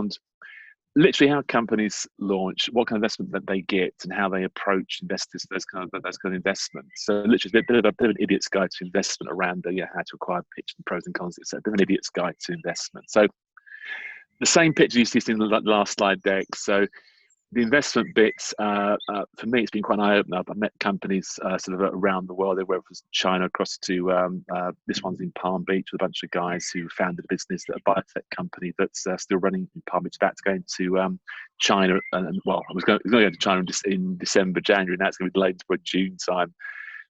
around literally how companies launch, what kind of investment that they get, and how they approach investors, those kind of investments. So literally a bit of an idiot's guide to investment around how to acquire, pitch, and pros and cons. It's a bit of an idiot's guide to investment. So the same picture you see in the last slide deck. So the investment bits, for me, it's been quite an eye-opener. I've met companies sort of around the world. They went from China across to, this one's in Palm Beach with a bunch of guys who founded a business, a biotech company that's still running in Palm Beach, about to go into China. And well, I was going to go to China in December, January, and that's going to be delayed to June time.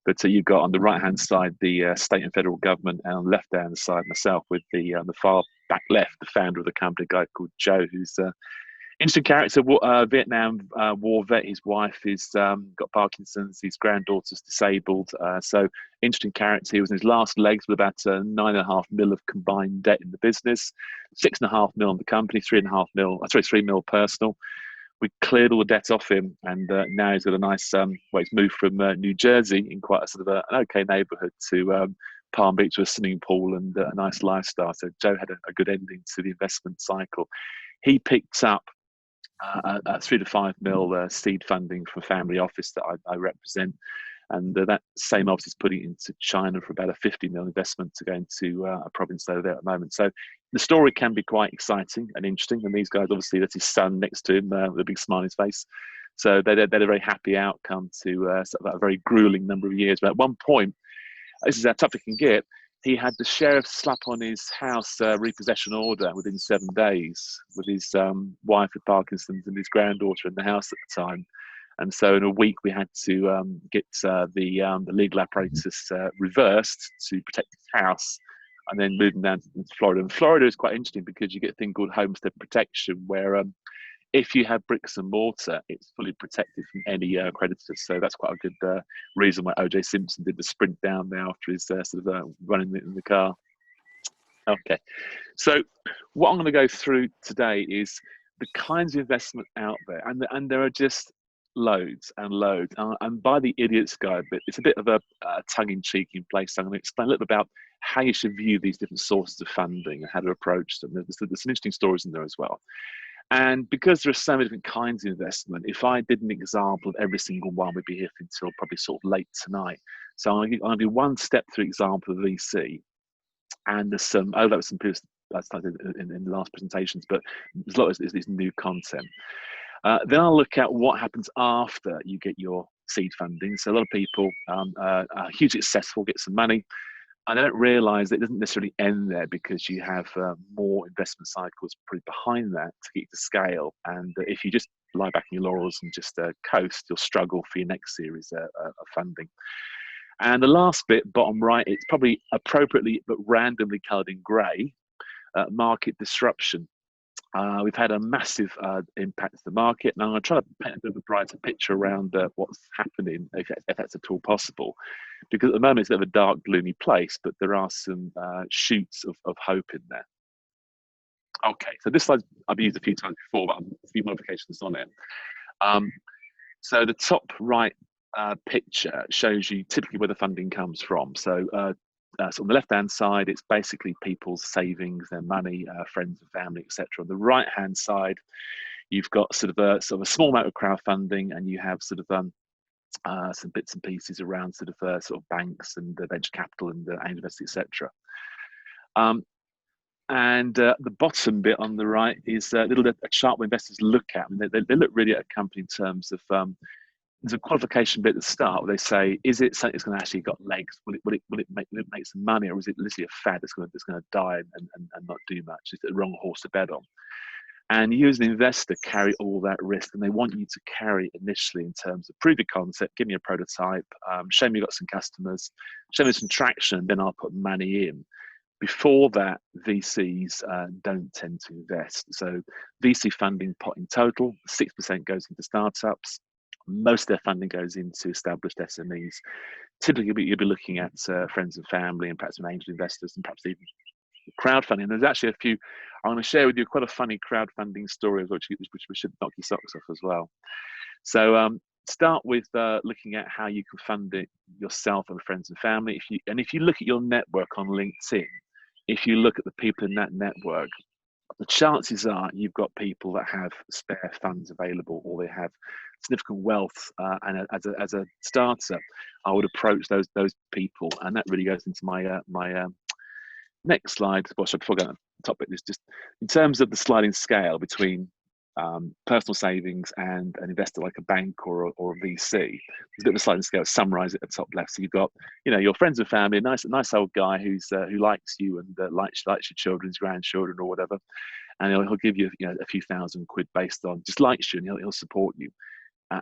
But you've got on the right-hand side the state and federal government, and on the left-hand side myself with the far back left, the founder of the company, a guy called Joe, who's interesting character, Vietnam War vet. His wife is got Parkinson's. His granddaughter's disabled. So interesting character. He was in his last legs with about 9.5 mil of combined debt in the business, 6.5 mil on the company, 3 mil personal. We cleared all the debt off him, and now he's got a nice. He's moved from New Jersey in quite a sort of an okay neighbourhood to Palm Beach with a swimming pool and a nice lifestyle. So Joe had a good ending to the investment cycle. He picked up 3 to 5 mil seed funding from a family office that I represent, and that same office is putting it into China for about a 50 mil investment to go into a province over there at the moment. So the story can be quite exciting and interesting, and these guys, obviously that's his son next to him with a big smile on his face. So they had a very happy outcome to sort of a very grueling number of years. But at one point, this is how tough it can get, he had the sheriff slap on his house repossession order within 7 days, with his wife with Parkinson's and his granddaughter in the house at the time. And so in a week, we had to get the legal apparatus reversed to protect his house, and then move them down to Florida. And Florida is quite interesting because you get a thing called homestead protection, where if you have bricks and mortar, it's fully protected from any creditors. So that's quite a good reason why O.J. Simpson did the sprint down there after his sort of running in the car. Okay, so what I'm going to go through today is the kinds of investment out there, and there are just loads and loads. And by the idiot's guide bit, it's a bit of a tongue-in-cheek in place. So I'm going to explain a little bit about how you should view these different sources of funding and how to approach them. There's some interesting stories in there as well. And because there are so many different kinds of investment, if I did an example of every single one, we'd be here until probably sort of late tonight. So I'm going to do one step through example of VC. And there's some overlap with some previous I started in the last presentations, but there's a lot of this new content. Then I'll look at what happens after you get your seed funding. So a lot of people are hugely successful, get some money, and they don't realise that it doesn't necessarily end there, because you have more investment cycles pretty behind that to get you to scale. And if you just lie back in your laurels and just coast, you'll struggle for your next series of funding. And the last bit, bottom right, it's probably appropriately but randomly coloured in grey, market disruption. We've had a massive impact to the market, and I'm going to try to paint a bit of a brighter picture around what's happening, if that's at all possible. Because at the moment it's a bit of a dark, gloomy place, but there are some shoots of hope in there. Okay, so this slide I've used a few times before, but a few modifications on it. So the top right picture shows you typically where the funding comes from. So on the left-hand side, it's basically people's savings, their money, friends and family, etc. On the right-hand side, you've got sort of a small amount of crowdfunding, and you have sort of some bits and pieces around sort of banks and venture capital and angel investors, etc. And the bottom bit on the right is a chart where investors look at. I mean, they look really at a company in terms of there's a qualification bit at the start where they say, is it something that's going to actually got legs? Will it make some money, or is it literally a fad that's going to die and not do much? Is it the wrong horse to bet on? And you as an investor carry all that risk, and they want you to carry initially in terms of prove your concept, give me a prototype, show me you've got some customers, show me some traction, and then I'll put money in. Before that, VCs don't tend to invest. So VC funding pot in total, 6% goes into startups. Most of their funding goes into established SMEs. Typically, you'll be looking at friends and family, and perhaps some angel investors, and perhaps even crowdfunding. There's actually a few. I'm going to share with you quite a funny crowdfunding story, which we should knock your socks off as well. So start with looking at how you can fund it yourself and friends and family. If you look at your network on LinkedIn, if you look at the people in that network, the chances are you've got people that have spare funds available, or they have significant wealth. And as a starter, I would approach those people, and that really goes into my next slide. Well, so before I go on the topic, is just in terms of the sliding scale between personal savings and an investor like a bank or a VC. There's a bit of a sliding scale. Summarize it at the top left. So you've got, your friends and family, a nice old guy who likes you and likes your children's grandchildren or whatever, and he'll give you, a few £1,000 based on just likes you, and he'll support you.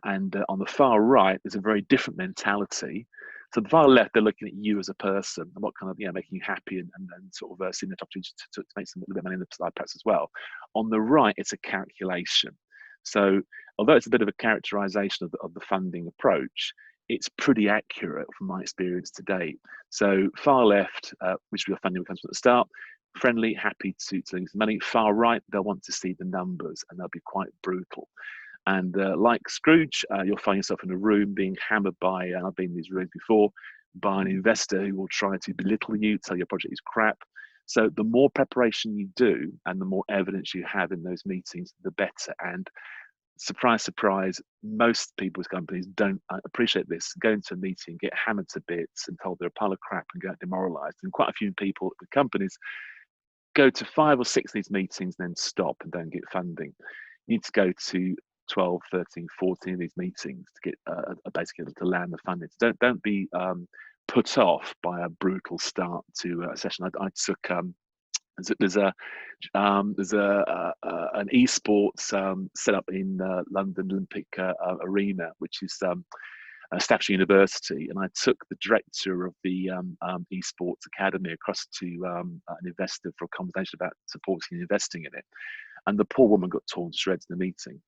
And on the far right, there's a very different mentality. So the far left, they're looking at you as a person and what kind of, making you happy and sort of seeing that opportunity to make some little bit of money in the side perhaps as well. On the right, it's a calculation. So although it's a bit of a characterization of the funding approach, it's pretty accurate from my experience to date. So far left, which your funding comes from the start, friendly, happy to lose money. Far right, they'll want to see the numbers and they'll be quite brutal. And like Scrooge, you'll find yourself in a room being hammered by, and I've been in these rooms before, by an investor who will try to belittle you, tell your project is crap. So the more preparation you do and the more evidence you have in those meetings, the better. And surprise, surprise, most people's companies don't appreciate this. Go into a meeting, get hammered to bits and told they're a pile of crap and get demoralized. And quite a few people with companies go to 5 or 6 of these meetings and then stop and don't get funding. You need to go to 12, 13, 14 of these meetings to get basically to land the funding. So don't be put off by a brutal start to a session. I took there's an esports set up in London Olympic Arena, which is Staffordshire University, and I took the director of the esports academy across to an investor for a conversation about supporting and investing in it. And the poor woman got torn to shreds in the meeting.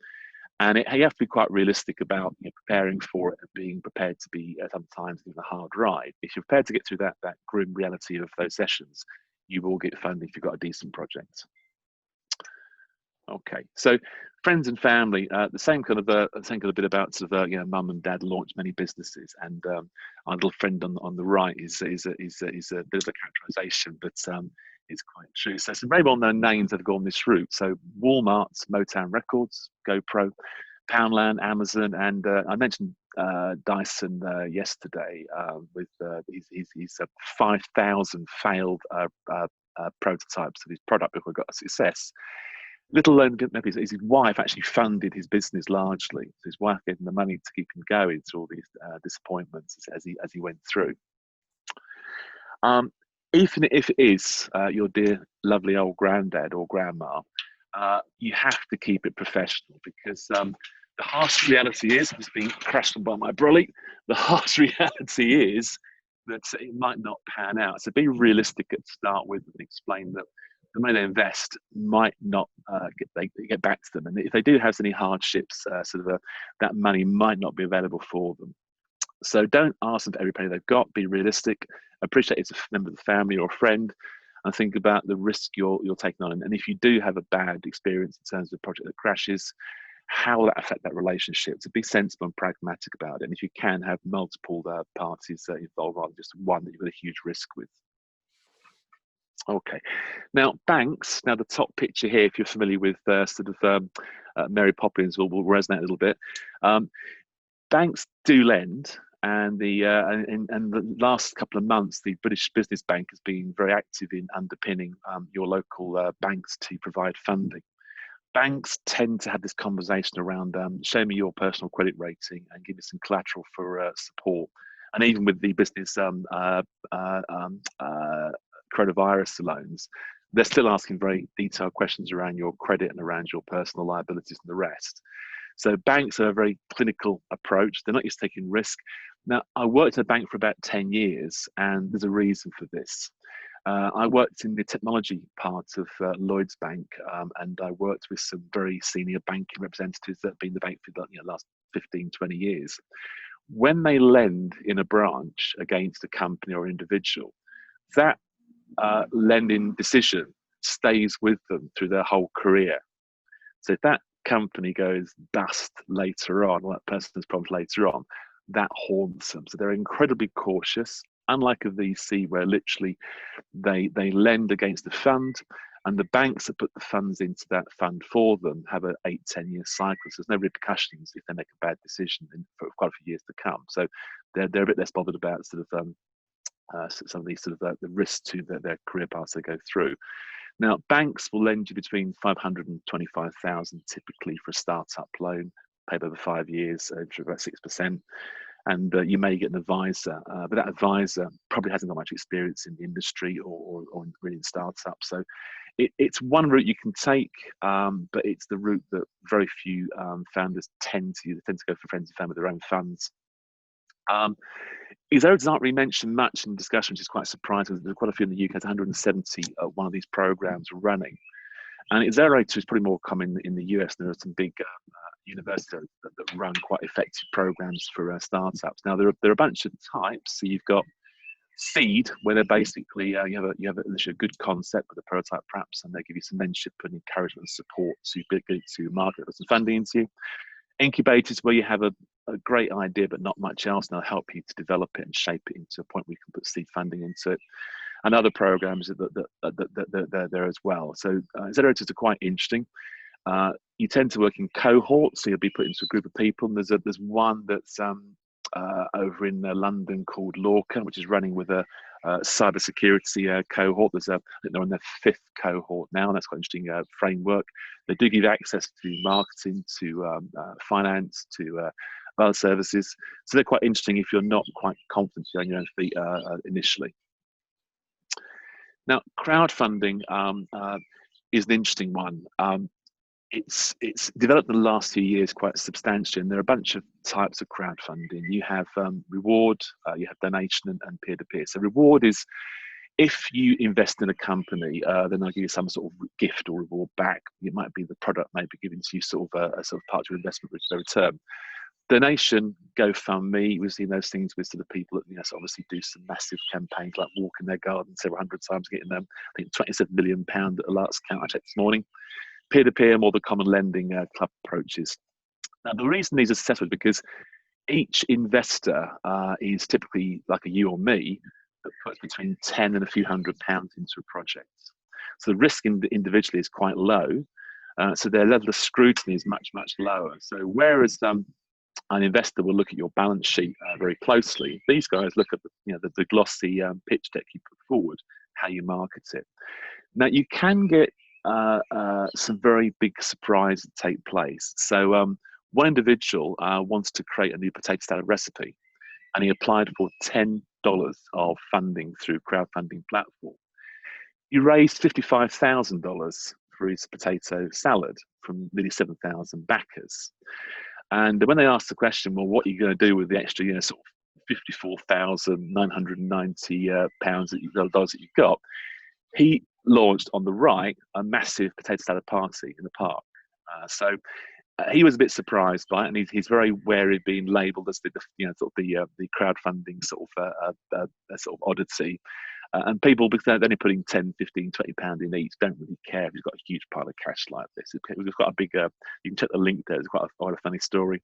And you have to be quite realistic about preparing for it and being prepared to be sometimes given a hard ride. If you're prepared to get through that grim reality of those sessions, you will get funding if you've got a decent project. Okay, so friends and family, the same kind of bit about sort of mum and dad launched many businesses, and our little friend on the right is a bit of a characterization, but it's quite true. So some very well-known names have gone this route. So Walmart, Motown Records, GoPro, Poundland, Amazon, and I mentioned Dyson yesterday with his 5,000 failed prototypes of his product before it got a success. Little known, maybe his wife actually funded his business largely. So his wife gave him the money to keep him going through all these disappointments as he went through. Even if it is your dear, lovely old granddad or grandma, you have to keep it professional, because the harsh reality is, it's being crashed on by my brolly, the harsh reality is that it might not pan out. So be realistic at start with and explain that the money they invest might not get back to them. And if they do have any hardships, that money might not be available for them. So don't ask them for every penny they've got. Be realistic. Appreciate it's a member of the family or a friend, and think about the risk you're taking on. And if you do have a bad experience in terms of a project that crashes, how will that affect that relationship? So be sensible and pragmatic about it. And if you can, have multiple parties involved rather than just one that you've got a huge risk with. Okay, now banks. Now the top picture here, if you're familiar with Mary Poppins, will resonate a little bit. Banks do lend, and the last couple of months, the British Business Bank has been very active in underpinning your local banks to provide funding. Banks tend to have this conversation around show me your personal credit rating and give me some collateral for support. And even with the business coronavirus loans, they're still asking very detailed questions around your credit and around your personal liabilities and the rest. So banks are a very clinical approach. They're not just taking risk. Now, I worked at a bank for about 10 years, and there's a reason for this. I worked in the technology part of Lloyds Bank, and I worked with some very senior banking representatives that have been in the bank for the last 15, 20 years. When they lend in a branch against a company or individual, that lending decision stays with them through their whole career. So if that company goes bust later on, or that person's problems later on, that haunts them. So they're incredibly cautious, unlike a VC where literally they lend against the fund, And the banks that put the funds into that fund for them have an 8-10 year cycle. So there's no repercussions if they make a bad decision for quite a few years to come. So they're a bit less bothered about sort of some of these sort of the risks to their career paths they go through. Now, banks will lend you between 500 and 25,000 typically for a startup loan, paid over 5 years, for about 6%. And you may get an advisor, but that advisor probably hasn't got much experience in the industry or really in startups. So it's one route you can take, but it's the route that very few founders tend to go for friends and family with their own funds. Executives aren't really mentioned much in discussion, which is quite surprising. There's quite a few in the UK. There's 170 one of these programs running. And Accelerator is probably more common in the US. There are some big universities that run quite effective programs for startups. Now, there are a bunch of types. So you've got seed, where they're basically you have a good concept with a prototype perhaps, and they give you some mentorship and encouragement and support to market some funding into you. Incubators, where you have a great idea but not much else, and they'll help you to develop it and shape it into a point where you can put seed funding into it. And other programs that they're there as well. So accelerators are quite interesting. You tend to work in cohorts, so you'll be put into a group of people. And there's one that's over in London called Lorca, which is running with a cybersecurity cohort. I think they're on their 5th cohort now, and that's quite an interesting framework. They do give access to marketing, to finance, to other services. So they're quite interesting if you're not quite confident on your own feet initially. Now, crowdfunding is an interesting one. It's developed in the last few years quite substantially, and there are a bunch of types of crowdfunding. You have reward, you have donation, and peer-to-peer. So reward is if you invest in a company, then they'll give you some sort of gift or reward back. It might be the product may be given to you sort of a sort of part of your investment with a return. Donation, GoFundMe, we've seen those things with sort of people that obviously do some massive campaigns like walk in their garden several hundred times, getting them, I think, £27 million at the last count I checked this morning. Peer-to-peer, more the common lending club approaches. Now, the reason these are successful is because each investor is typically like a you or me that puts between 10 and a few £100 into a project. So the risk individually is quite low. So their level of scrutiny is much, much lower. So whereas an investor will look at your balance sheet very closely, these guys look at the glossy pitch deck you put forward, how you market it. Now, you can get some very big surprises take place. So one individual wants to create a new potato salad recipe, and he applied for $10 of funding through crowdfunding platform. He raised $55,000 for his potato salad from nearly 7,000 backers. And when they asked the question, well, what are you going to do with the extra, sort of £54,990 dollars that you've got? He launched on the right a massive potato salad party in the park. So he was a bit surprised by it, and he's very wary of being labelled as the crowdfunding sort of oddity. And people, because they're only putting 10, 15, 20 pounds in each, don't really care if you've got a huge pile of cash like this. We've got a big, you can check the link there. It's quite a funny story.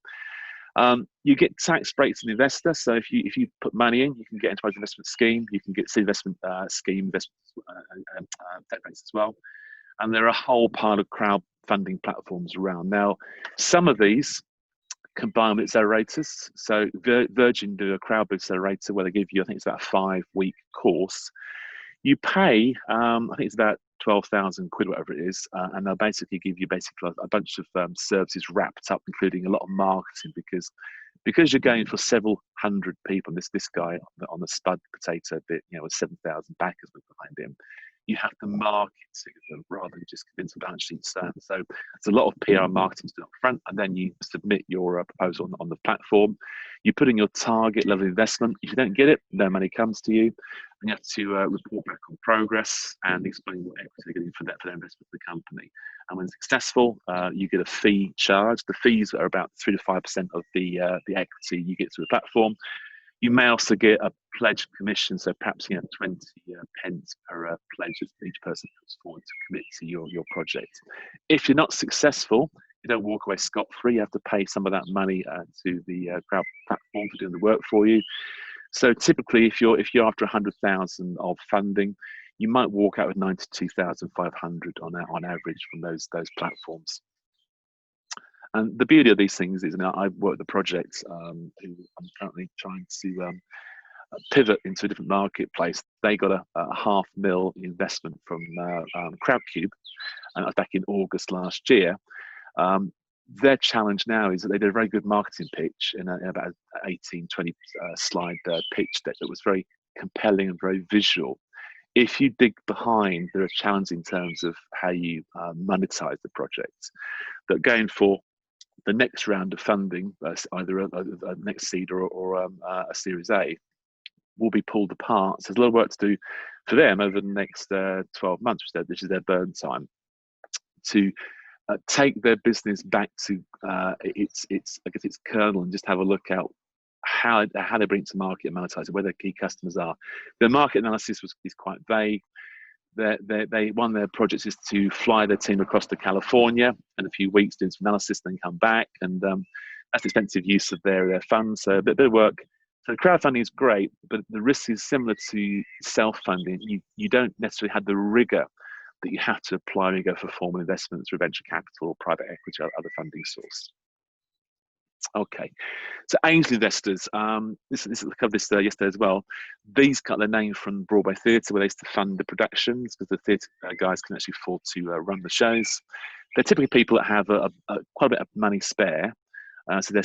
You get tax breaks as an investor. So if you put money in, you can get enterprise investment scheme. You can get investment scheme investment tax breaks as well. And there are a whole pile of crowdfunding platforms around. Now, some of these combine with accelerators. So Virgin do a crowd accelerator where they give you, I think it's about a 5-week course. You pay, I think it's about 12,000 quid, whatever it is, and they'll basically give you a bunch of services wrapped up, including a lot of marketing, because you're going for several hundred people. And this guy on the spud potato bit, with 7,000 backers behind him, you have to market to them rather than just convince the balance sheet stand. So it's a lot of PR marketing to do up front, and then you submit your proposal on the platform. You put in your target level of investment. If you don't get it, no money comes to you. And you have to report back on progress and explain what equity they're getting for their investment in the company. And when successful, you get a fee charge. The fees are about 3 to 5% of the equity you get through the platform. You may also get a pledge commission, so perhaps 20 pence per pledge that each person puts forward to commit to your project. If you're not successful, you don't walk away scot-free. You have to pay some of that money to the crowd platform for doing the work for you. So typically, if you're after 100,000 of funding, you might walk out with 92,500 on average from those platforms. And the beauty of these things is, I've worked the projects who I'm currently trying to pivot into a different marketplace. They got a $500,000 investment from Crowdcube, and that was back in August last year. Their challenge now is that they did a very good marketing pitch in about an 18, 20 slide pitch deck that was very compelling and very visual. If you dig behind, there are challenges in terms of how you monetize the project. But going for the next round of funding, either a next seed or a Series A, will be pulled apart. So there's a lot of work to do for them over the next 12 months, which is their burn time, to take their business back to its kernel, and just have a look at how they bring it to market and monetize it, where their key customers are. Their market analysis is quite vague. One of their projects is to fly their team across to California in a few weeks, doing some analysis, then come back, and that's expensive use of their funds. So a bit of work. So crowdfunding is great, but the risk is similar to self-funding. You don't necessarily have the rigor that you have to apply when you go for formal investments through venture capital or private equity or other funding source. Okay, so angel investors. This I covered this yesterday as well. These got their name from Broadway Theatre, where they used to fund the productions, because the theatre guys can actually afford to run the shows. They're typically people that have quite a bit of money spare. So they're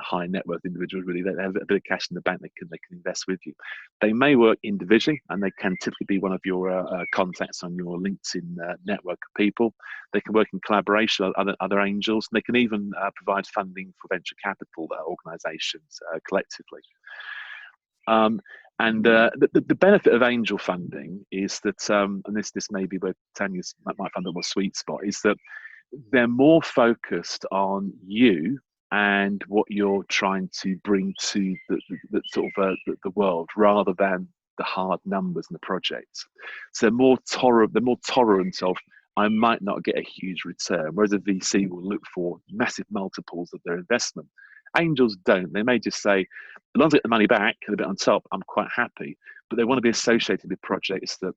high net worth individuals. Really, they have a bit of cash in the bank. They can invest with you. They may work individually, and they can typically be one of your contacts on your LinkedIn network of people. They can work in collaboration with other angels. And they can even provide funding for venture capital organisations collectively. And the benefit of angel funding is that, and this may be where Tanya might find a more sweet spot, is that they're more focused on you and what you're trying to bring to the world, rather than the hard numbers in the project. So they're more tolerant of, I might not get a huge return, whereas a VC will look for massive multiples of their investment. Angels don't. They may just say, as long as I get the money back and a bit on top, I'm quite happy. But they want to be associated with projects that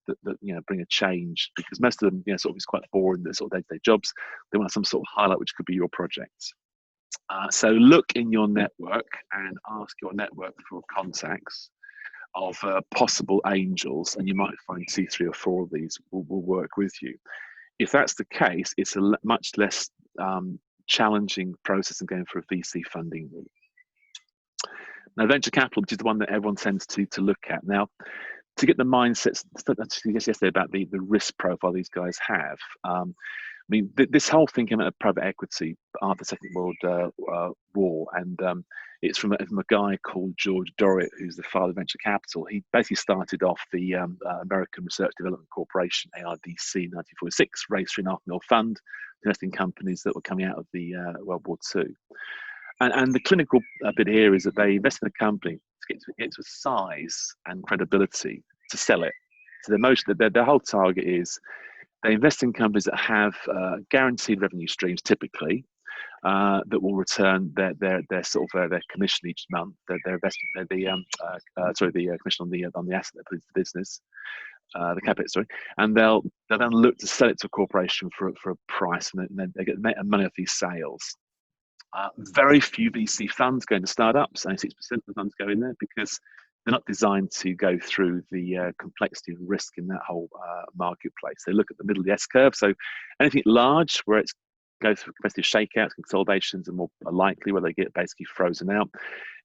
bring a change, because most of them it's quite boring, the sort of day-to-day jobs. They want some sort of highlight, which could be your project. So look in your network and ask your network for contacts of possible angels, and you might find 2, 3, or 4 of these will work with you. If that's the case, it's a much less challenging process than going for a VC funding route. Now, venture capital, which is the one that everyone tends to look at. Now, to get the mindsets, yesterday about the risk profile these guys have. I mean, this whole thing came out of private equity after the Second World War, and it's from a guy called George Dorrit, who's the father of venture capital. He basically started off the American Research Development Corporation, ARDC, in 1946, raised $3.5 million fund, investing in companies that were coming out of the World War II. And the clinical bit here is that they invest in a company to get to a size and credibility to sell it. So their whole target is they invest in companies that have guaranteed revenue streams, typically, that will return their commission each month, their investment, the commission on the asset they put into the business, the capex, and they'll then look to sell it to a corporation for a price, and then they get money off these sales. Very few VC funds go into startups, only 6% of the funds go in there, because they're not designed to go through the complexity and risk in that whole marketplace. They look at the middle of the S-curve. So anything large, where it's goes through competitive shakeouts, consolidations, and more likely where they get basically frozen out,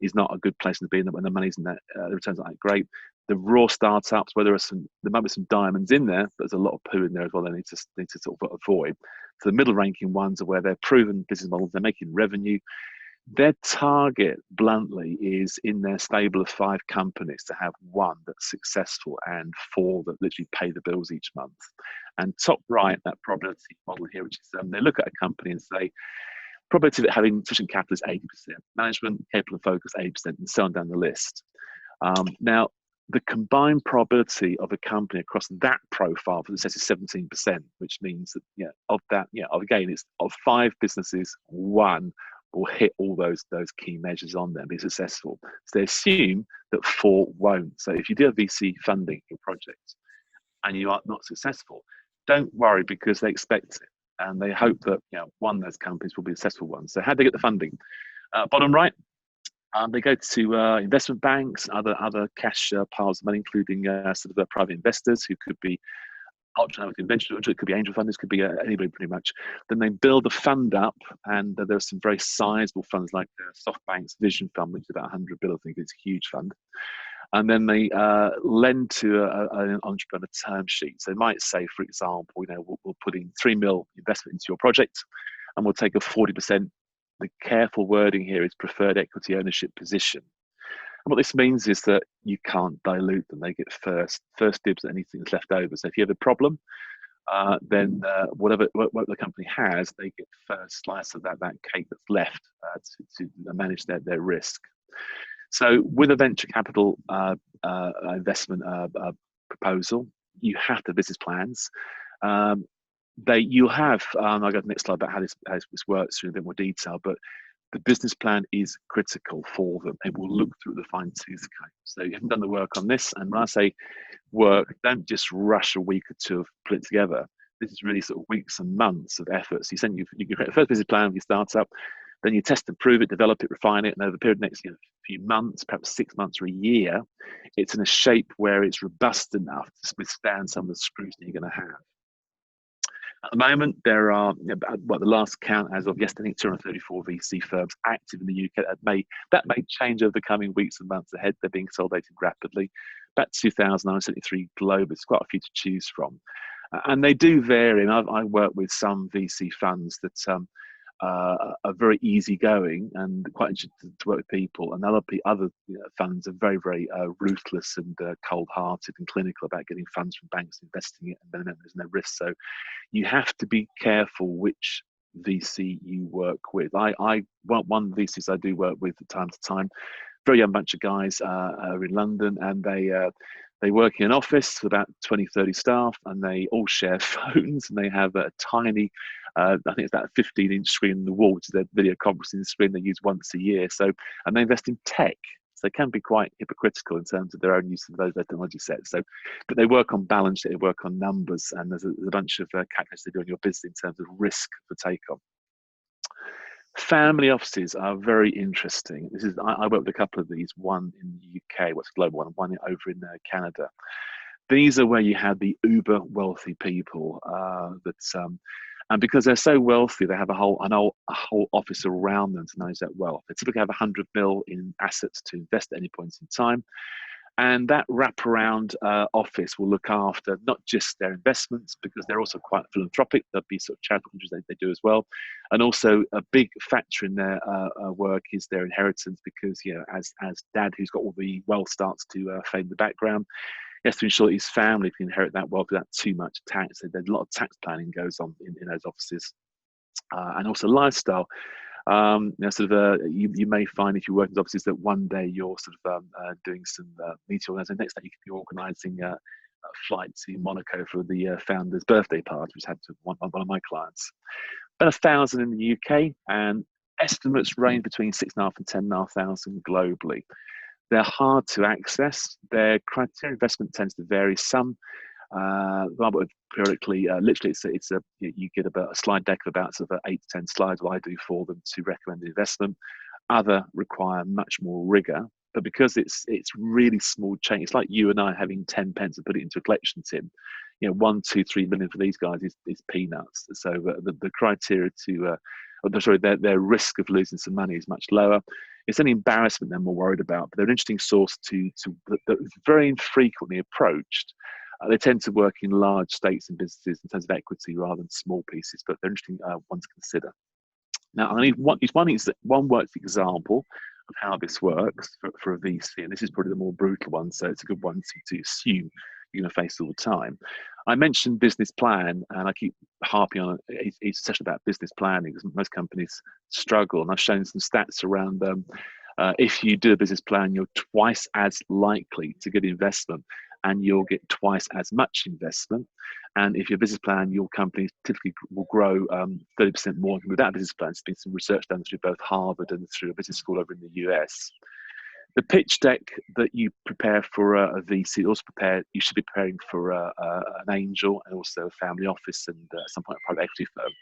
is not a good place to be in when the money's in that, the returns aren't great. The raw startups, where there might be some diamonds in there, but there's a lot of poo in there as well. They need to sort of avoid. So the middle ranking ones are where they're proven business models, they're making revenue. Their target, bluntly, is in their stable of 5 companies to have 1 that's successful and 4 that literally pay the bills each month. And top right, that probability model here, which is they look at a company and say, probability of having sufficient capital is 80%, management, capable and focus 80%, and so on down the list. Now, the combined probability of a company across that profile for success is 17%, which means that again, it's of 5 businesses, 1 will hit all those key measures on there and be successful. So they assume that 4 won't. So if you do a VC funding for a project and you are not successful, don't worry, because they expect it and they hope that one of those companies will be a successful one. So how do they get the funding? Bottom right, they go to investment banks, other cash piles of money, including sort of private investors who could be ultra conventional, it could be angel funders, could be anybody pretty much. Then they build a fund up, and there are some very sizable funds like SoftBank's Vision Fund, which is about 100 billion. I think it's a huge fund. And then they lend to an entrepreneur term sheet. So they might say, for example, we'll put in 3 mil investment into your project, and we'll take a 40%. The careful wording here is preferred equity ownership position. And what this means is that you can't dilute them. They get first dibs at anything that's left over. So if you have a problem, then whatever what the company has, they get first slice of that cake that's left to manage their risk. So with a venture capital investment proposal, you have to have business plans. You'll have, I'll go to the next slide about how this works in a bit more detail, but the business plan is critical for them. It will look through the fine tooth comb. So you haven't done the work on this. And when I say work, don't just rush a week or two of put it together. This is really sort of weeks and months of effort. So you create the first business plan with your startup, then you test and prove it, develop it, refine it, and over the period of the next few months, perhaps 6 months or a year, it's in a shape where it's robust enough to withstand some of the scrutiny you're going to have. At the moment, there are, the last count as of yesterday, 234 VC firms active in the UK. That may change over the coming weeks and months ahead. They're being consolidated rapidly. About 2,973 globally. It's quite a few to choose from. And they do vary. And I work with some VC funds that are very easygoing and quite interested to work with people. And other funds are very, very ruthless and cold-hearted and clinical about getting funds from banks, investing it, and then there's no risk. So you have to be careful which VC you work with. One of the VCs I do work with from time to time, very young bunch of guys are in London, and they work in an office with about 20, 30 staff, and they all share phones, and they have a tiny, I think it's about a 15-inch screen on the wall, which is their video conferencing screen they use once a year. So, and they invest in tech. So they can be quite hypocritical in terms of their own use of those technology sets. So, but they work on balance sheet, they work on numbers, and there's a bunch of calculations they do on your business in terms of risk for take-on. Family offices are very interesting. I work with a couple of these, one in the UK, what's a global one over in Canada. These are where you have the uber wealthy people and because they're so wealthy, they have a whole office around them to manage that wealth. They typically have 100 mil in assets to invest at any point in time. And that wraparound office will look after not just their investments, because they're also quite philanthropic. There'll be sort of charitable contributions they do as well. And also a big factor in their work is their inheritance, because as dad, who's got all the wealth, starts to fade in the background, he has to ensure that his family can inherit that wealth without too much tax. So there's a lot of tax planning goes on in those offices. And also lifestyle. You may find if you work in offices that one day you're sort of doing some meeting organizing, next day you could be organizing a flight to Monaco for the founder's birthday party, which happened to one of my clients. About 1,000 in the UK, and estimates range between 6,500 and 10,500 globally. They're hard to access. Their criteria investment tends to vary some. Periodically, literally, you get about a slide deck of about sort of 8 to 10 slides. What I do for them to recommend the investment. Other require much more rigor, but because it's really small change, it's like you and I having 10 pence and put it into a collection tin. 1, 2, 3 million for these guys is peanuts. So the criteria their risk of losing some money is much lower. It's an embarrassment they're more worried about, but they're an interesting source that's very infrequently approached. They tend to work in large stakes in businesses in terms of equity rather than small pieces, but they're interesting ones to consider. Now, one works example of how this works for a VC, and this is probably the more brutal one, so it's a good one to assume you're going to face all the time. I mentioned business plan, and I keep harping on it's a session about business planning because most companies struggle, and I've shown some stats around If you do a business plan, you're twice as likely to get investment, and you'll get twice as much investment. And if your business plan, your company typically will grow 30% more without a business plan. There's been some research done through both Harvard and through a business school over in the US. The pitch deck that you prepare for a VC, also you should be preparing for an angel and also a family office and at some point a private equity firm.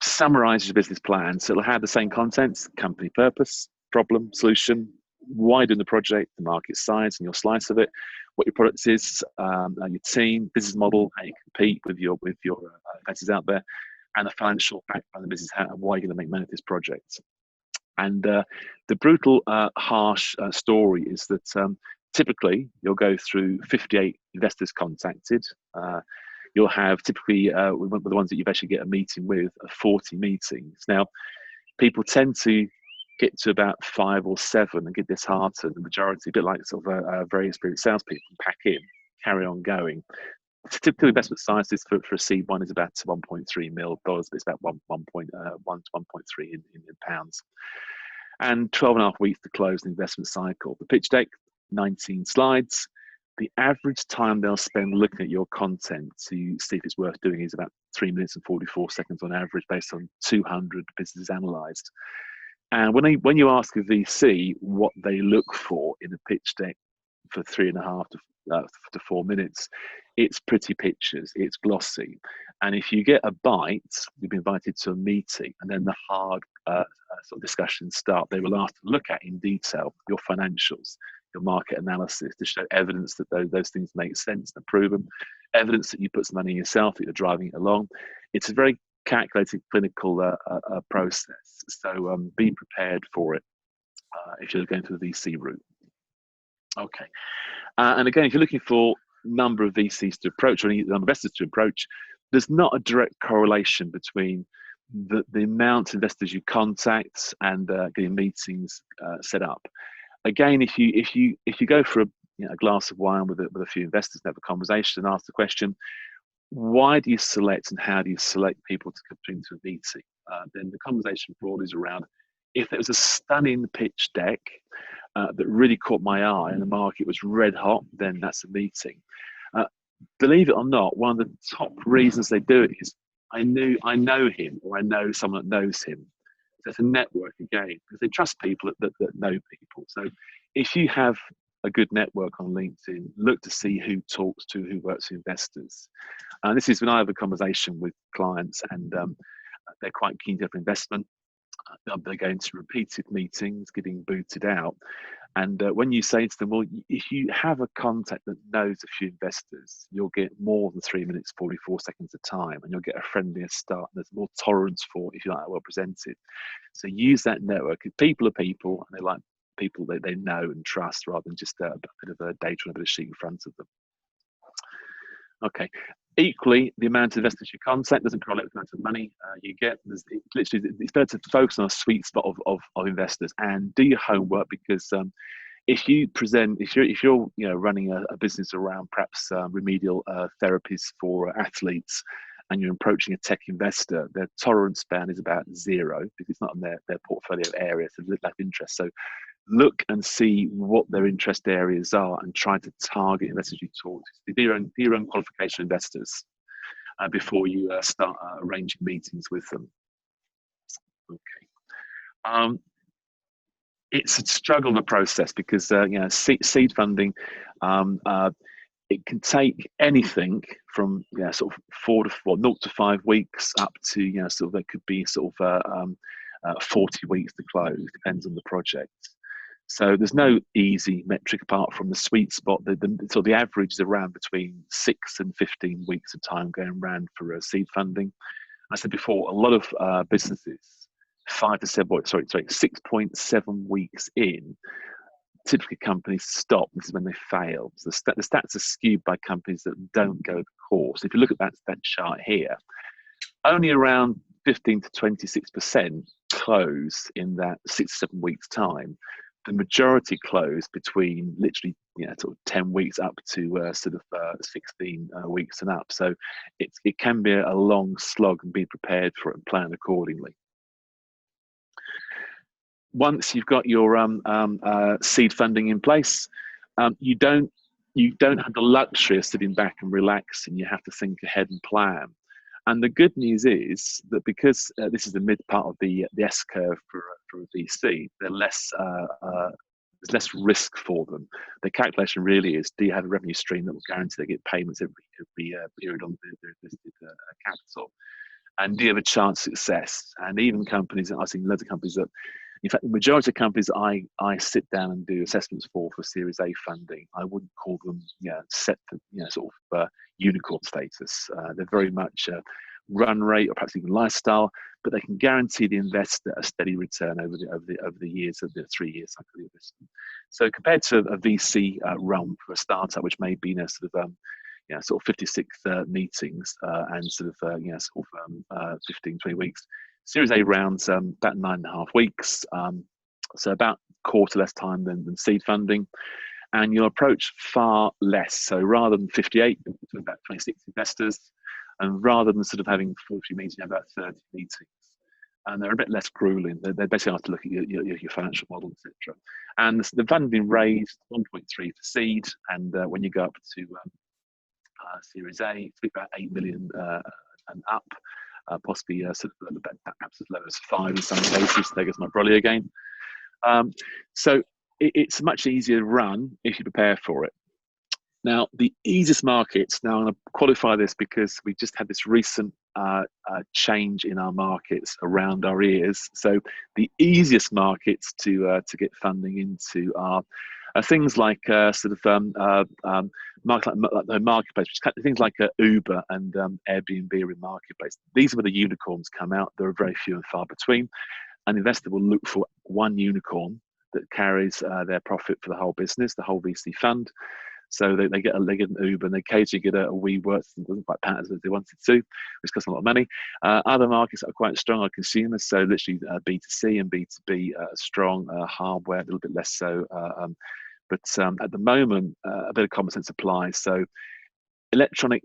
Summarizes your business plan, so it'll have the same contents: company purpose, problem, solution, why doing the project, the market size and your slice of it, what your product is, your team, business model, how you compete with your competitors out there, and the financial background of the business, why you're going to make money with this project. And the brutal, harsh story is that typically you'll go through 58 investors contacted. You'll have typically, with the ones that you've actually get a meeting with, 40 meetings. Now, people tend to get to about 5 or 7 and get disheartened. The majority, a bit like sort of very experienced salespeople, pack in, carry on going. Typical investment sizes for a seed one is about $1.3 million, but it's about 1.1 to 1.3 in pounds. And 12.5 weeks to close the investment cycle. The pitch deck, 19 slides. The average time they'll spend looking at your content to see if it's worth doing is about 3 minutes and 44 seconds on average, based on 200 businesses analysed. And when you ask a VC what they look for in a pitch deck for 3.5 to 4 minutes, it's pretty pictures, it's glossy. And if you get a bite, you've been invited to a meeting, and then the hard sort of discussions start. They will ask to look at in detail your financials, your market analysis, to show evidence that those things make sense and proven, evidence that you put some money in yourself, that you're driving it along. It's a very calculated clinical process. So be prepared for it if you're going through the VC route. Okay. And again, if you're looking for number of VCs to approach or any number of investors to approach, there's not a direct correlation between the amount of investors you contact and getting meetings set up. Again, if you go for a glass of wine with a few investors and have a conversation and ask the question, why do you select and how do you select people to come into a meeting? Then the conversation broadly is around, if there was a stunning pitch deck that really caught my eye and the market was red hot, then that's a meeting. Believe it or not, one of the top reasons they do it is, I know him, or I know someone that knows him. So it's a network again, because they trust people that know people. So if you have a good network on LinkedIn, look to see who talks to, who works with investors. And this is when I have a conversation with clients and they're quite keen to have investment. They're going to repeated meetings, getting booted out. And when you say to them, well, if you have a contact that knows a few investors, you'll get more than 3 minutes, 44 seconds of time, and you'll get a friendlier start. And there's more tolerance for, if you like, well presented. So use that network. People are people, and they like people that they know and trust, rather than just a bit of a data on a bit of sheet in front of them. Okay. Equally, the amount of investors you contact doesn't correlate with the amount of money you get. It's better to focus on a sweet spot of investors and do your homework, because if you're running a business around perhaps remedial therapies for athletes, and you're approaching a tech investor, their tolerance span is about 0, because it's not in their portfolio area, so there's lack of interest. So look and see what their interest areas are and try to target investors you talk to. Do your own qualification investors before you start arranging meetings with them. Okay. It's a struggle in the process, because seed funding, it can take anything from sort of 0 to 5 weeks up to sort of, there could be sort of 40 weeks to close. Depends on the project. So there's no easy metric apart from the sweet spot. So the average is around between 6 and 15 weeks of time going around for seed funding. I said before, a lot of businesses, 6.7 weeks in, typically companies stop. This is when they fail. So the stats are skewed by companies that don't go the course. If you look at that chart here, only around 15 to 26% close in that 6 to 7 weeks time. The majority close between literally sort of 10 weeks up to 16 weeks and up. So it can be a long slog, and be prepared for it and plan accordingly. once you've got your seed funding in place, you don't have the luxury of sitting back and relaxing. You have to think ahead and plan. And the good news is that because this is the mid part of the S curve for a VC, there's less risk for them. The calculation really is: do you have a revenue stream that will guarantee they get payments every period on their invested capital? And do you have a chance of success? And even companies, I've seen loads of companies that, in fact, the majority of companies I sit down and do assessments for Series A funding, I wouldn't call them set for sort of unicorn status. They're very much run rate or perhaps even lifestyle, but they can guarantee the investor a steady return over the years of the 3 years cycle of investment. So compared to a VC realm for a startup, which may be sort of 56 meetings and 15, 20 weeks. Series A rounds about 9.5 weeks, so about a quarter less time than seed funding, and you'll approach far less. So rather than 58, to about 26 investors, and rather than sort of having 40 meetings, you have about 30 meetings. And they're a bit less grueling. They basically have to look at your financial model, etc. And the funding raised 1.3 for seed, and when you go up to Series A, it's about 8 million and up, possibly perhaps as low as 5 in some cases. There goes my brolly again. So it's a much easier run if you prepare for it. Now, the easiest markets, now I'm going to qualify this because we just had this recent change in our markets around our ears. So the easiest markets to get funding into are things like marketplace, things like Uber and Airbnb are in marketplace. These are where the unicorns come out. There are very few and far between. An investor will look for one unicorn that carries their profit for the whole business, the whole VC fund. So they get an Uber, and they occasionally get a WeWork that doesn't quite pan as they wanted to, which costs a lot of money. Other markets that are quite strong are consumers, so literally B2C and B2B strong, hardware a little bit less so. But at the moment, a bit of common sense applies. So electronic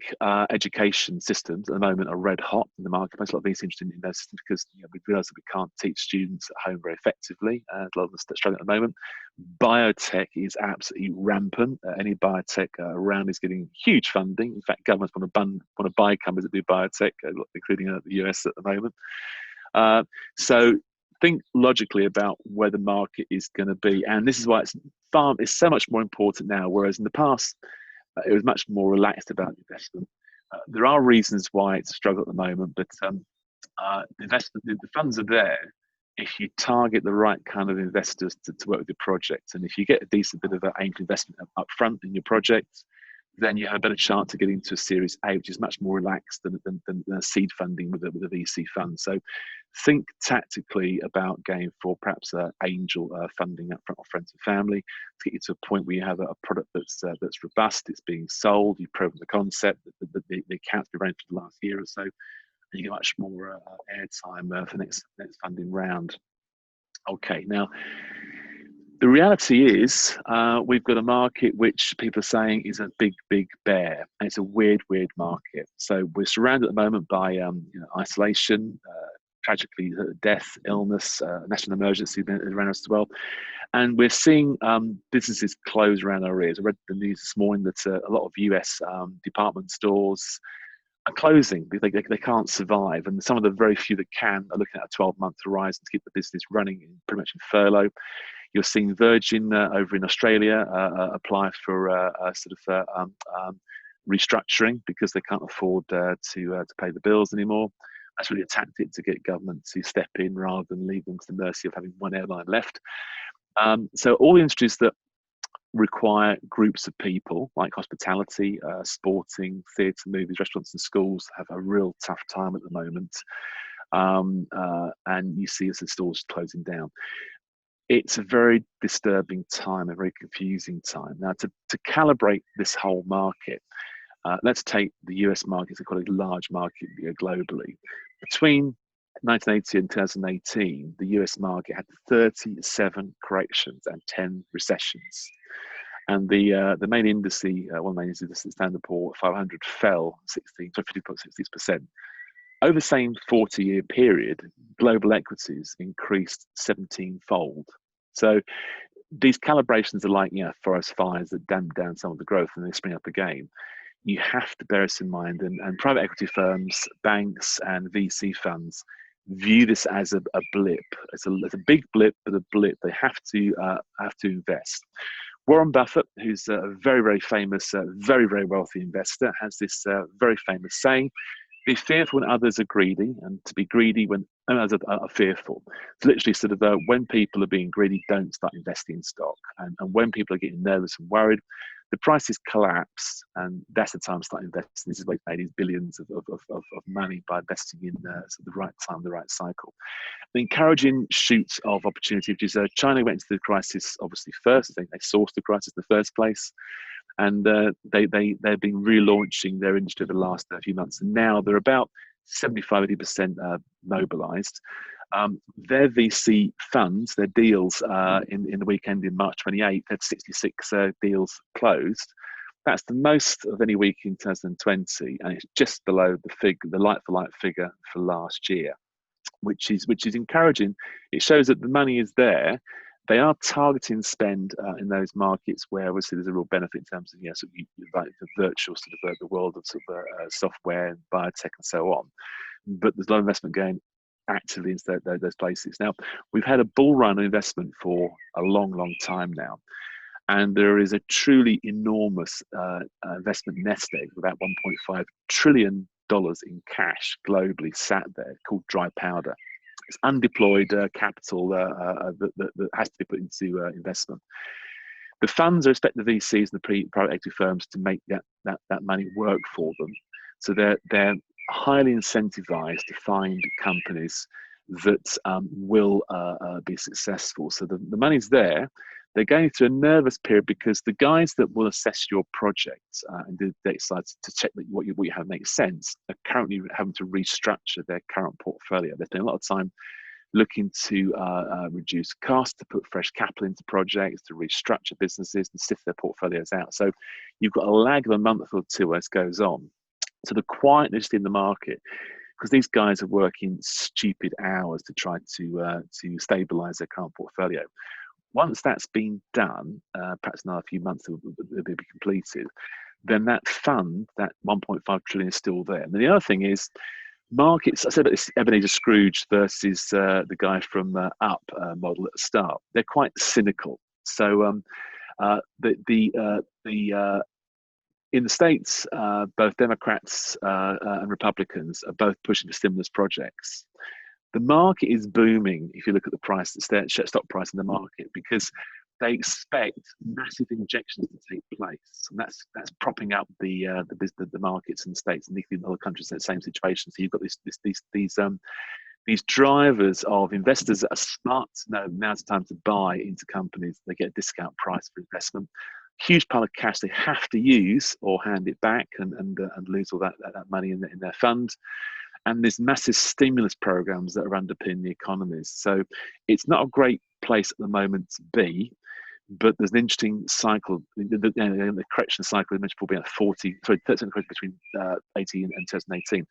education systems at the moment are red hot in the marketplace. A lot of VC interested in those systems because we realise that we can't teach students at home very effectively. A lot of them are struggling at the moment. Biotech is absolutely rampant. Any biotech around is getting huge funding. In fact, governments want to buy companies that do biotech, including the US at the moment. So think logically about where the market is going to be, and this is why it's so much more important now. Whereas in the past, it was much more relaxed about investment. There are reasons why it's a struggle at the moment, but the funds are there if you target the right kind of investors to work with your project. And if you get a decent bit of an angel investment up front in your project, then you have a better chance to get into a Series A, which is much more relaxed than seed funding with a VC fund. So think tactically about going for perhaps angel funding up front or friends and family to get you to a point where you have a product that's robust, it's being sold, you've proven the concept, the account's been running for the last year or so, and you get much more airtime for next funding round. Okay, now the reality is we've got a market which people are saying is a big bear, and it's a weird market. So we're surrounded at the moment by isolation, tragically death, illness, national emergency around us as well, and we're seeing businesses close around our ears. I read the news this morning that a lot of US department stores are closing because they can't survive, and some of the very few that can are looking at a 12-month horizon to keep the business running, pretty much in furlough. You're seeing Virgin over in Australia apply for restructuring because they can't afford to pay the bills anymore. That's really a tactic to get government to step in rather than leave them to the mercy of having one airline left. So all the industries that require groups of people, like hospitality, sporting, theatre, movies, restaurants and schools, have a real tough time at the moment. And you see the stores closing down. It's a very disturbing time, a very confusing time. Now, to calibrate this whole market, let's take the US market, it's quite a large market globally. Between 1980 and 2018, the US market had 37 corrections and 10 recessions. And the main indice, one main indice, the Standard & Poor's 500 fell 50.66%. Over the same 40-year period, global equities increased 17-fold. So these calibrations are like, forest fires that damp down some of the growth and they spring up again. You have to bear this in mind, and private equity firms, banks, and VC funds view this as a blip. It's a big blip, but a blip. They have to invest. Warren Buffett, who's a very, very famous, very, very wealthy investor, has this very famous saying: "Be fearful when others are greedy, and to be greedy when others are fearful." It's literally sort of when people are being greedy, don't start investing in stock. And when people are getting nervous and worried, the prices collapse, and that's the time to start investing. This is why they made these billions of money by investing in the right time, the right cycle. The encouraging shoots of opportunity, which is China went into the crisis obviously first. I think they sourced the crisis in the first place, and they've been relaunching their industry over the last few months, and now they're about 75-80% mobilized. Their VC funds, their deals in the weekend in March 28th, had 66 deals closed. That's the most of any week in 2020, and it's just below the like-for-like figure for last year, which is encouraging. It shows that the money is there. They are targeting spend in those markets where obviously there's a real benefit in terms of like the virtual sort of the world of sort of software and biotech and so on. But there's a lot of investment going actively into those places. Now, we've had a bull run of investment for a long, long time now, and there is a truly enormous investment nest egg with about $1.5 trillion in cash globally sat there, called dry powder. It's undeployed capital that has to be put into investment. The funds are expecting the VCs and the private equity firms to make that money work for them. So they're highly incentivized to find companies that will be successful. So the money's there. They're going through a nervous period because the guys that will assess your project and they decide to check that what you have makes sense are currently having to restructure their current portfolio. They're spending a lot of time looking to reduce costs, to put fresh capital into projects, to restructure businesses and sift their portfolios out. So you've got a lag of a month or two as goes on. So the quietness in the market, because these guys are working stupid hours to try to stabilize their current portfolio. Once that's been done, perhaps another few months it'll be completed, then that fund, that 1.5 trillion is still there. And then the other thing is markets. I said about this Ebenezer Scrooge versus the guy from Up model at the start. They're quite cynical. So in the States, both Democrats and Republicans are both pushing for stimulus projects. The market is booming if you look at the price, the stock price in the market, because they expect massive injections to take place, and that's propping up the markets in the States, and in other countries in the same situation. So you've got these drivers of investors that are smart to know now's the time to buy into companies. They get a discount price for investment. Huge pile of cash they have to use or hand it back and lose all that money in their fund. And there's massive stimulus programs that are underpinning the economies. So it's not a great place at the moment to be, but there's an interesting cycle. The correction cycle I mentioned will be at 30% between 18 and 2018.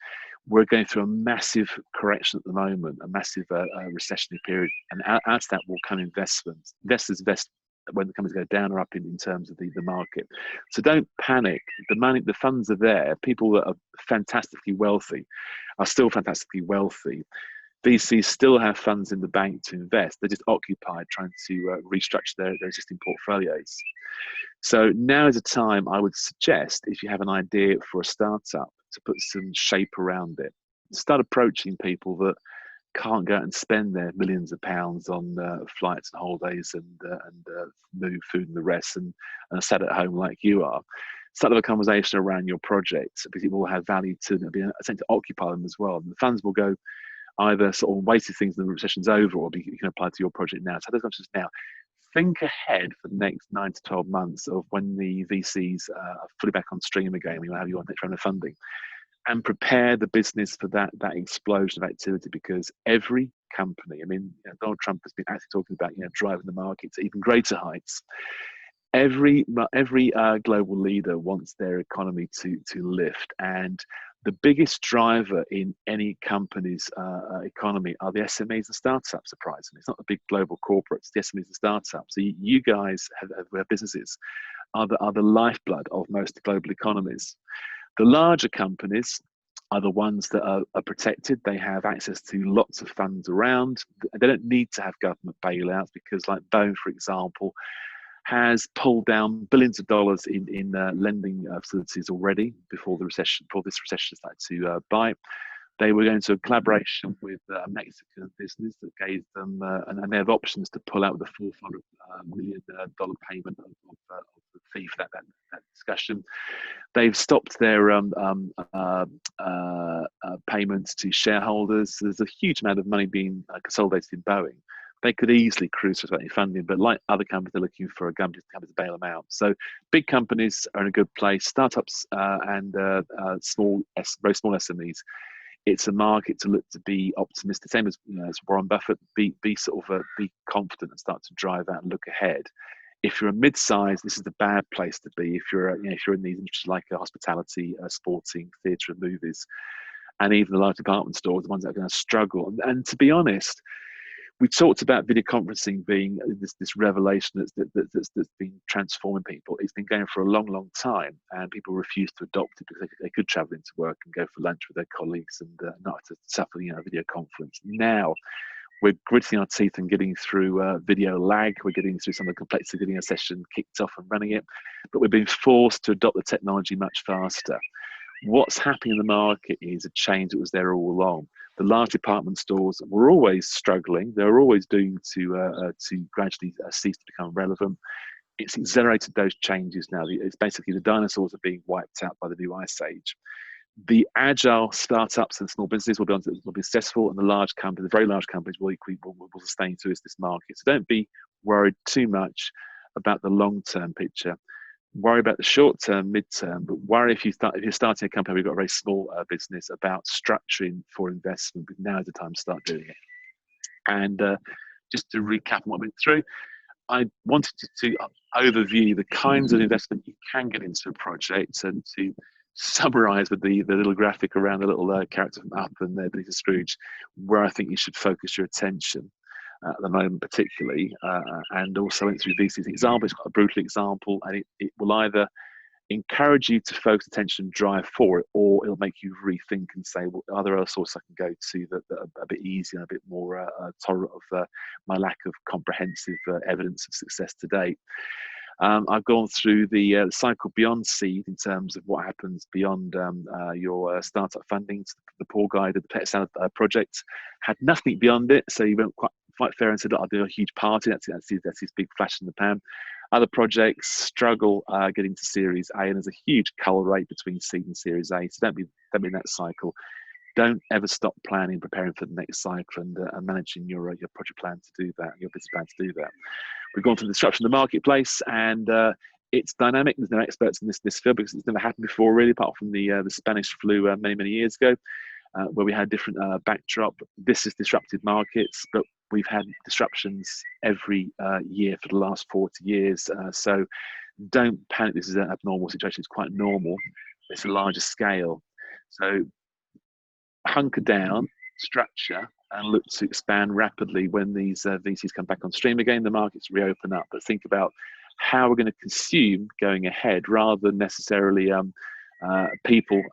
We're going through a massive correction at the moment, a massive recessionary period, and out of that will come investments. Investors invest when the companies go down or up in terms of the market. So don't panic. The funds are there. People that are fantastically wealthy are still fantastically wealthy. VCs still have funds in the bank to invest. They're just occupied trying to restructure their existing portfolios. So now is a time, I would suggest, if you have an idea for a startup, to put some shape around it. Start approaching people that can't go out and spend their millions of pounds on flights and holidays and move food and the rest, and sat at home like you are. Start a conversation around your project, because it will have value to them, be something to occupy them as well. And the funds will go either sort of wait till things in the recession's over, or you can apply to your project now. So those options now. Think ahead for the next 9 to 12 months of when the VCs are fully back on stream again, when you have your next round of funding, and prepare the business for that explosion of activity. Because every company, Donald Trump has been actually talking about driving the market to even greater heights. Every global leader wants their economy to lift, and The biggest driver in any company's economy are the SMEs and startups, surprisingly. It's not the big global corporates, the SMEs and startups. So you guys have businesses are the lifeblood of most global economies. The larger companies are the ones that are protected. They have access to lots of funds around. They don't need to have government bailouts because, like Bone, for example, has pulled down billions of dollars in lending facilities already before the recession, before this recession started to bite. They were going to a collaboration with a Mexican business that gave them, and they have options to pull out with a $400 million payment of the fee for that discussion. They've stopped their payments to shareholders. So there's a huge amount of money being consolidated in Boeing. They could easily cruise for funding, but like other companies, they're looking for a company to bail them out. So big companies are in a good place. Startups and very small SMEs, it's a market to look to be optimistic. Same as, as Warren Buffett, be confident and start to drive out and look ahead. If you're a mid-size, this is the bad place to be. If you're if you're in these industries like hospitality, sporting, theatre, and movies, and even the large department stores, the ones that are going to struggle. And to be honest, we talked about video conferencing being this revelation that's been transforming people. It's been going for a long, long time, and people refuse to adopt it because they could travel into work and go for lunch with their colleagues and not have to suffer, a video conference. Now, we're gritting our teeth and getting through video lag. We're getting through some of the complexity of getting a session kicked off and running it, but we've been forced to adopt the technology much faster. What's happening in the market is a change that was there all along. The large department stores were always struggling. They were always doomed to gradually cease to become relevant. It's accelerated those changes now. It's basically the dinosaurs are being wiped out by the new ice age. The agile startups and small businesses will be successful, and the large companies, the very large companies, will sustain through this market. So don't be worried too much about the long-term picture. Worry about the short-term, mid-term, but worry if you're starting a company, we've got a very small business, about structuring for investment. But now is the time to start doing it. And just to recap what I went through, I wanted to overview the kinds of investment you can get into a project, and to summarize with the little graphic around the little character from Up and Ebenezer Scrooge, where I think you should focus your attention at the moment, particularly, and also went through VC's example. It's quite a brutal example, and it will either encourage you to focus attention and drive for it, or it'll make you rethink and say, well, are there other sources I can go to that are a bit easier and a bit more tolerant of my lack of comprehensive evidence of success to date. I've gone through the cycle beyond seed in terms of what happens beyond your startup funding. The poor guy did the Pet Salad project, had nothing beyond it, so he went quite fair and said, I'll do a huge party. That's his big flash in the pan. Other projects struggle getting to Series A, and there's a huge cull rate between seed and Series A. So don't be in that cycle. Don't ever stop planning, preparing for the next cycle, and managing your project plan to do that, your business plan to do that. We've gone through the disruption of the marketplace, and it's dynamic. There's no experts in this field because it's never happened before, really, apart from the Spanish flu many years ago, where we had a different backdrop. This has disrupted markets, but we've had disruptions every year for the last 40 years. So don't panic. This is an abnormal situation. It's quite normal. It's a larger scale. So hunker down, structure, and look to expand rapidly when these VCs come back on stream again, the markets reopen up. But think about how we're going to consume going ahead, rather than necessarily people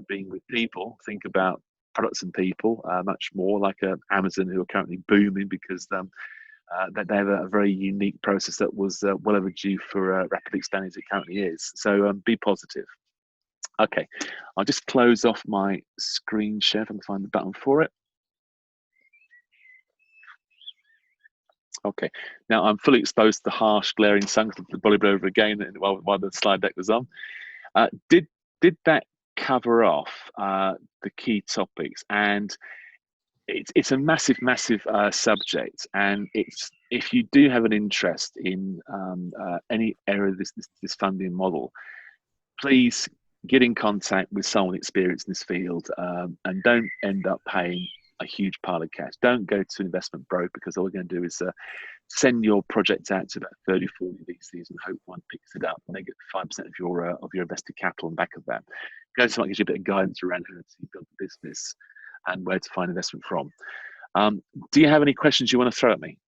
being with people. Think about products and people much more, like Amazon, who are currently booming because that they have a very unique process that was well overdue for rapidly expanding as it currently is. So be positive. Okay, I'll just close off my screen share if I can find the button for it. Okay, now I'm fully exposed to the harsh, glaring sun. The body blew over again while the slide deck was on. Did that cover off the key topics? And it's a massive subject, and if you do have an interest in any area of this funding model, please get in contact with someone experienced in this field, and don't end up paying a huge pile of cash. Don't go to an investment broker, because all we're going to do is send your project out to about 30, 40 VCs and hope one picks it up and they get 5% of your invested capital on the back of that. Go to someone gives you a bit of guidance around how to build the business and where to find investment from. Do you have any questions you want to throw at me?